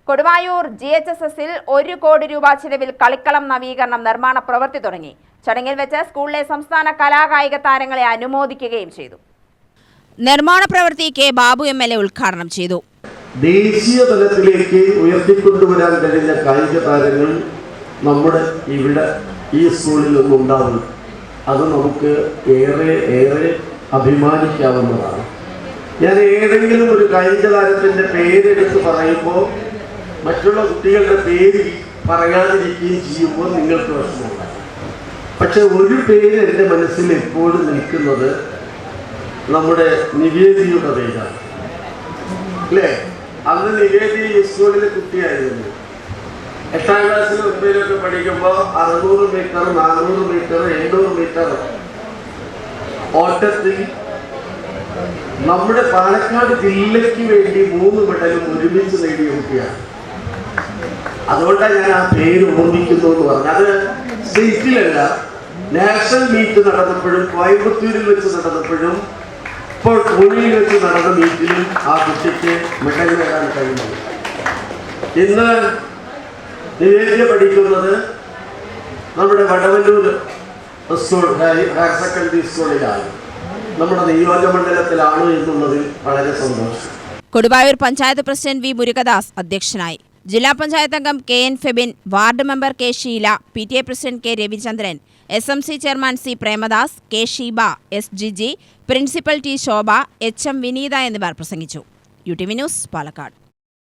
കൊടുവായൂർ GHSSൽ 1 കോടി രൂപ ചിലവിൽ കളിക്കളം നവീകരണം നിർമ്മാണ പ്രവൃത്തി തുടങ്ങി. ചടങ്ങിൽ വെച്ച് സ്കൂളിലെ സംസ്ഥാന കലാകായിക താരങ്ങളെ അനുമോദിക്കുകയും ചെയ്തു. നിർമ്മാണ പ്രവൃത്തി കെ ബാബു MLA ഉദ്ഘാടനം ചെയ്തു. ദേശീയ തലത്തിലേക്ക് ഉയർത്തിക്കൊണ്ടുവരാൻ കഴിഞ്ഞ കായിക താരങ്ങൾ നമ്മുടെ ഇവിടെ ഈ സ്കൂളിൽ നിന്നുണ്ടാവും. അത് നമുക്ക് ഏറെ അഭിമാനിക്കാവുന്നതാണ്. ഞാൻ ഏതെങ്കിലും ഒരു കായിക താരത്തിൻ്റെ പേരെടുത്ത് പറയുമ്പോൾ മറ്റുള്ള കുട്ടികളുടെ പേര് പറയാതിരിക്കുകയും ചെയ്യുമ്പോൾ നിങ്ങൾക്ക് പ്രശ്നമുണ്ട്. പക്ഷെ ഒരു പേര് എൻ്റെ മനസ്സിൽ എപ്പോഴും നിൽക്കുന്നത് നമ്മുടെ നിവേദിയുടെ പേരാണ്. അല്ലേ? അന്ന് നിവേദി സ്കൂളിലെ കുട്ടിയായിരുന്നു. 8ാം ക്ലാസ്സിൽ 9ലൊക്കെ പഠിക്കുമ്പോൾ 600 മീറ്റർ, 400 മീറ്റർ, 800 മീറ്റർ ഓട്ടത്തിൽ നമ്മുടെ പാലക്കാട് ജില്ലയ്ക്ക് വേണ്ടി 3 മെഡലും ഒരുമിച്ച് നേടിയ കുട്ടിയാണ്. അതുകൊണ്ടാണ് ഞാൻ ആ പേര് ഓർമ്മിക്കുന്നു എന്ന് പറഞ്ഞത്. അത് സ്റ്റേറ്റിലല്ല, നാഷണൽ മീറ്റ് നടന്നപ്പോഴും കോയമ്പത്തൂരിൽ വെച്ച് നടന്നപ്പോഴും ഇപ്പോൾ പൂനെയിൽ വെച്ച് നടന്ന മീറ്റിലും ആ കുട്ടിക്ക് മെഡൽ നേടാൻ കഴിയുന്നു. ഇന്ന് നിവേദ്യ പഠിക്കുന്നത് നമ്മുടെ വടവല്ലൂർ സ്കൂൾ ഹയർ സെക്കൻഡറി സ്കൂളിലാണ്, നമ്മുടെ നിയോജകമണ്ഡലത്തിലാണ് എന്നുള്ളതിൽ വളരെ സന്തോഷം. കൊടുവായൂർ പഞ്ചായത്ത് പ്രസിഡന്റ് വി മുരുകദാസ് അധ്യക്ഷനായി. ജില്ലാ പഞ്ചായത്ത് അംഗം KN Febin, ward member K Sheela, PTA president K Ravichandran, SMC chairman C Premadas, K Sheeba, S Jiji, principal T Shobha, HM Vineetha എന്നിവർ പ്രസംഗിച്ചു. UTV news, Palakkad.